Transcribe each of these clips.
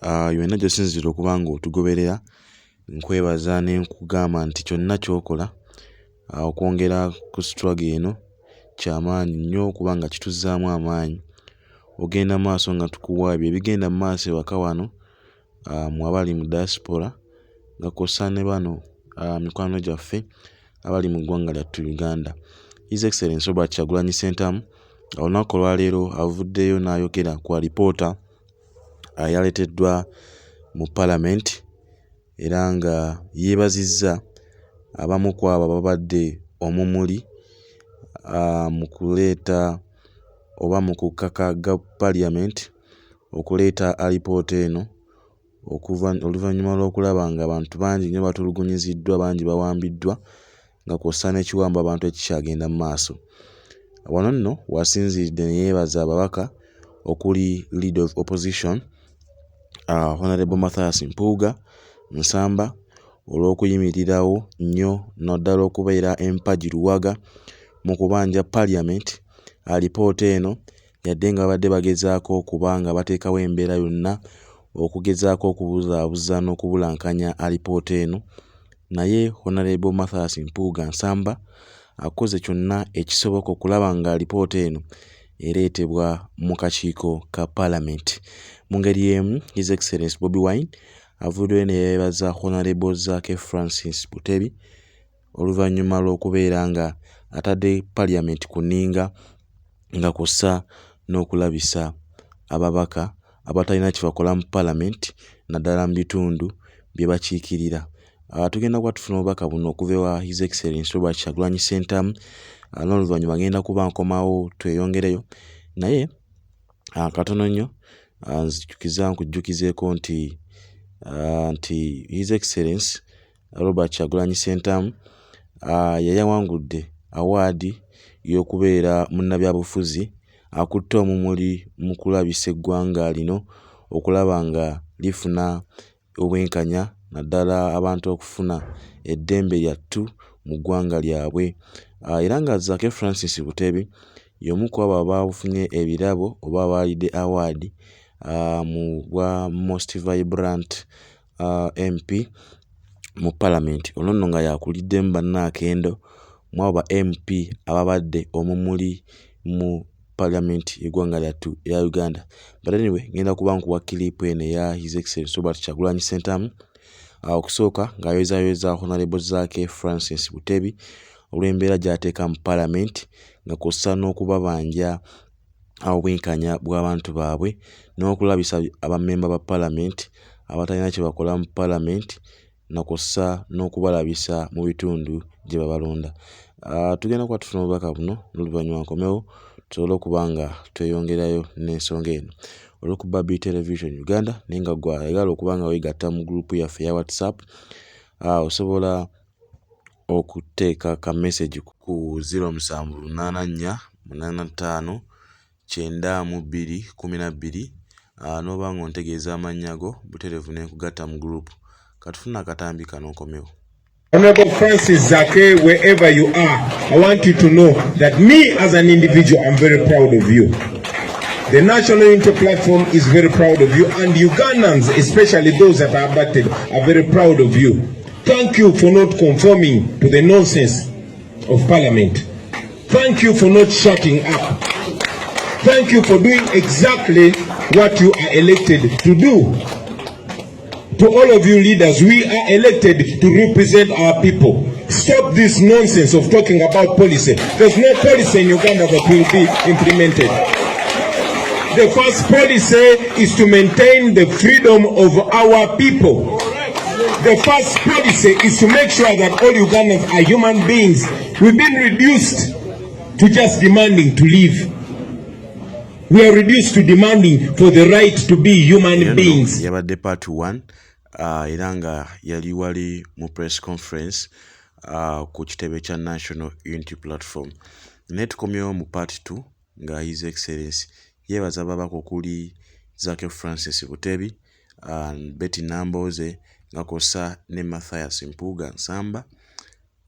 yonna gy'osinzira okuba nga otugoberera, nkwebaza ne nkugamba nti kyonna ky'okola okwongera ku struggle eno kyamaanyi nnyo kubanga kituzzaamu amaanyi. Ogenda maaso nga tukuwa ebyo ebigenda mu maaso ewaka wano mu abali mu diaspora nga kw'ossa ne bano mikwano gyaffe abali mu ggwanga lyattu Uganda. His Excellency Robert Kyagulanyi Ssentamu olunaku olwaleero avuddeyo n'ayogera ku Alipoota yaleeteddwa mu palamenti era nga yeebazizza abamu ku abo ababadde omumuli mu kuleeta oba mu kukakaga palamenti okuleeta alipoota eno oluvannyuma lw'okulaba nga abantu bangi nnyo batulugunyiziddwa, bangi bawambiddwa nga kw'ossa n'ekiwamba abantu ekikyagenda mu maaso. Wano nno wasinziridde ne yeebaza ababaka okuli Leader of Opposition Honorable Mathias Mpuuga Nsamba olw'okuyimirirawo nnyo naddala okubeera empagi luwaga mu kubanja Parliament. Alipoota eno yadde nga babadde bagezaako okuba nga bateekawo embeera yonna okugezaako okubuzaabuza n'okubulankanya alipoota eno, naye Honorable Mathias Mpuuga Nsamba akoze kyonna ekisoboka okulaba nga alipoota eno ereetebwa mu kakiiko ka Parliament. Mu ngeri y'emu, His Excellency Bobi Wine avuddeyo ne yeebaza Honorable Zaake Francis Butebi oluvannyuma lw'okubeera nga atadde Parliament ku nninga nga kw'ossa n'okulabisa ababaka abatalina kye bakola mu Parliament naddala mu bitundu bye bakiikirira. Tugenda kuba tufuna obubaka buno okuva ewa His Excellency Robert Kyagulanyi Ssentamu n'oluvannyuma ngenda kuba nkomawo tweyongereyo, naye katono nnyo nkujjukizeeko nti His Excellency Robert Kyagulanyi Ssentamu yayawangudde award y'okubeera munnabyabufuzi akutte omumuli mu kulabisa eggwanga lino okulaba nga lifuna obwenkanya naddala abantu okufuna eddembe lyattu mu ggwanga lyabwe. Era nga Zaake Francis Butebi y'omu ku abo abafunye ebirabo oba abaalidde award mu bwa Most Vibrant MP mu Parliament. Ono nno nga yakuliddemu bannaakendo mu abo ba MP ababadde omumuli mu Parliament y'eggwanga lyattu eya Uganda. But anyway, ngenda kuba nkuwa kilipu eno eya His Excellency Robert Kyagulanyi Ssentamu okusooka ng'ayozayoza Honorable Zaake Francis Butebi olw'embeera gy'ateeka mu Parliament nga kw'ossa n'okubabanja obwenkanya bw'abantu baabwe n'okulabisa abammemba ba Parliament abatalina kye bakola mu Parliament na kw'ossa n'okubalabisa mu bitundu gye babalonda. Tugenda kuba tufuna obubaka buno n'oluvannyuma nkomewo tusobole okuba nga tweyongerayo n'ensonga eno. Olw'oku Babi Television Uganda naye nga gwe ayagala okuba nga weegatta mu gurupu yaffe eya WhatsApp osobola okuteeka ka message ku 0784859212 n'oba nga ontegeeza amannya go butereevu ne nkugatta mu gurupu. Katufuna akatambi kano nkomewo. Honorable Francis Zaake, wherever you are, I want you to know that me as an individual, I'm very proud of you. The National Unity Platform is very proud of you, and Ugandans, especially those that are abducted, are very proud of you. Thank you for not conforming to the nonsense of Parliament. Thank you for not shutting up. Thank you for doing exactly what you are elected to do. To all of you leaders, we are elected to represent our people. Stop this nonsense of talking about policy. There's no policy in Uganda that will be implemented. The first policy is to maintain the freedom of our people. The first policy is to make sure that all Ugandans are human beings. We've been reduced to just demanding to live. We are reduced to demanding for the right to be human beings. Yabadde part 1 era nga yali wali mu press conference ku kitebe kya National Unity Platform. Naye tukomyewo mu part 2 nga His Excellency yeebaza ababaka okuli Zaake Francis Butebi, Betty Nambooze nga kw'ossa ne Mathias Mpuuga Nsamba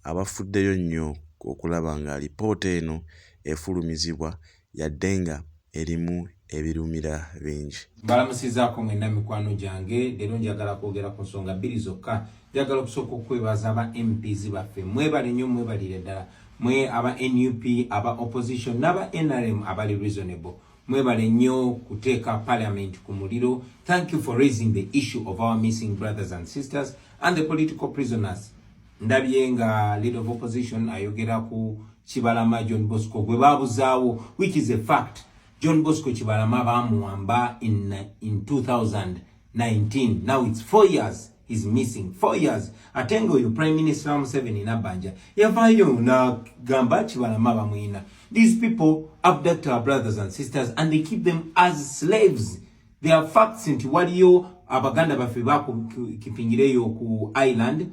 abafuddeyo nnyo okulaba nga alipoota eno efulumizibwa yadde nga erimu ebirumira bingi. Balamusizaako mwenna mikwano gyange, leero njagala kwogera ku nsonga bbiri zokka. Njagala okusooka okwebaza aba MPs baffe, mwebale nnyo mwebalire ddala, mwe aba NUP, aba opposition n'aba NRM abali reasonable. Mwebale nnyo kuteeka parliament ku muliro. Thank you for raising the issue of our missing brothers and sisters and the political prisoners. Ndabye nga leader of opposition ayogera ku Kibalama John Bosco gwe babuzaawo, which is a fact. John Bosco Kibalama bamuwamba in 2019. Now it's 4 years he's missing. 4 years. Atengo you Prime Minister Museveni Nabanja. Yavayo na gamba Kibalama bamwina. These people abduct our brothers and sisters and they keep them as slaves. They are facts nti waliyo abaganda bafe bako kipingireyo ku island.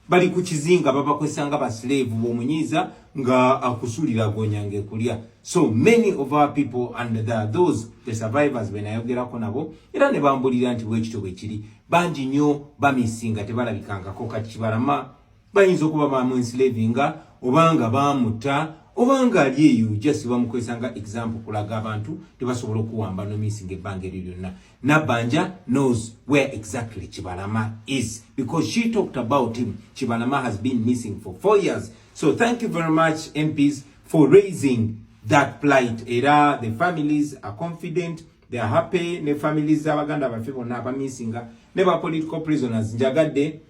Bali kuchizinga baba kwesanga ba slave bomunyiza nga akusulira gonyange kulia. So many of our people and those the survivors benayogera ko nabo era ne bambulira nti bwekito bwekiri banji nnyo bamisinga tebalabikanga ko kati Kibalama bayinza okuba bamu enslavinga obanga bamuta obanga aliyeyo just bamukwesanga example kulaga abantu tebasobola okuwamba no missing ebbanga lyonna. Nabanja knows where exactly Kibalama is because she talked about him. Kibalama has been missing for 4 years. So thank you very much MPs for raising that plight. Era the families are confident, they are happy. Ne families abaganda bafe bonna abamisinga ne ba political prisoners njagadde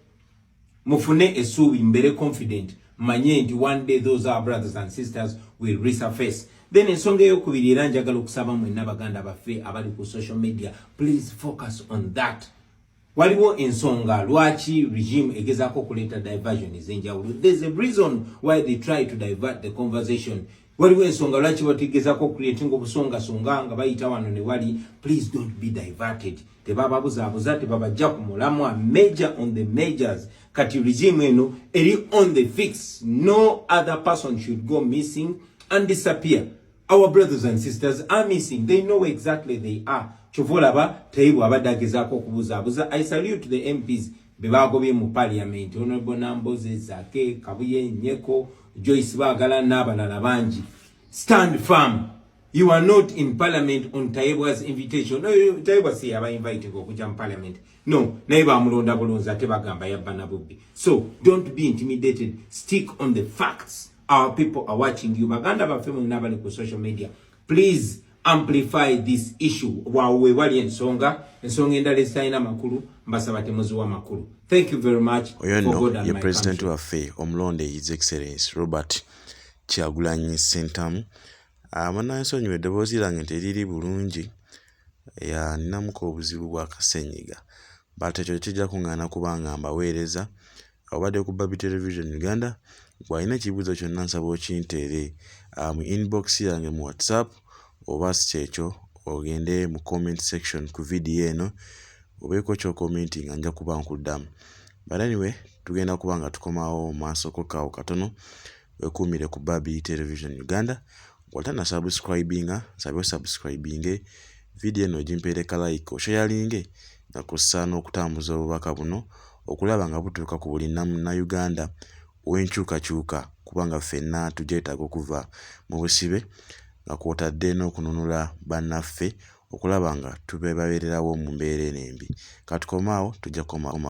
mufune esuubi mbere confident manye nti one day those are brothers and sisters will resurface. Then ensonga eyokubiri era njagala okusaba mwenna baganda baffe abali ku social media, please focus on that. Waliwo ensonga lwaki regime egezaako okuleeta diversion ez'enjawulo. There's a reason why they try to divert the conversation. Waliwo ensonga lwaki bategezaako creating obusonga nga bayita wano ne wali. Please don't be diverted. Tebababuzaabuza, tebabajja ku mulamwa. Major on the majors. Kati regime eno eri on the fix. No other person should go missing and disappear. Our brothers and sisters are missing. They know exactly they are. Chovolaba taibu abadde agezaako okubuzaabuza. I salute the MPs bebagobye mu parliament. Honorable Namboze, Zake, Kabuye, Nyeko, Joyce Bagala n'abalala bangi. Stand firm. You are not in parliament on Taibu's invitation. No, Taibu si yaba invited okuja mu parliament. No, naye bamulonda bulonza tebagamba yabba na bubbi. So don't be intimidated. Stick on the facts. Our people are watching you. Baganda baffe mwenna bali ku social media. Please amplify this issue. Wawe wali ensonga endala ezitalina makulu mbasaba temuziwa makulu. Thank you very much for God and my President waffe omulonde His Excellency Robert Kyagulanyi Ssentamu nsonyiwa eddoboozi lyange teriri bulungi ninamuko obuzibu bwa kasenyiga but ekyo kijja kuŋŋaana kubanga mbaweereza obadde ku Babi Television Uganda bw'alina ekibuuzo kyonna nsaba okinteere mu inbox yange mu WhatsApp oba si kyekyo ogende mu comment section ku video eno obeeko ky'okommenti nga nja kuba nkuddamu. But anyway, tugenda kuba nga tukomawo maasoko kaawo katono wekuumire ku Babi Television Uganda. Bw'otana subscribinga nsabye osubscribinge video eno ogimpeereka like osharinge nga kussa n'okutambuza obubaka buno okulaba nga butuuka ku buli Uganda w'enkyukakyuka kubanga ffenna tujeetaaga okuva mu busibe nga kw'otadde n'okununula bannaffe okulaba nga tubeebabeererawo mu mbeera enembi. Katukomaawo tujja kukoma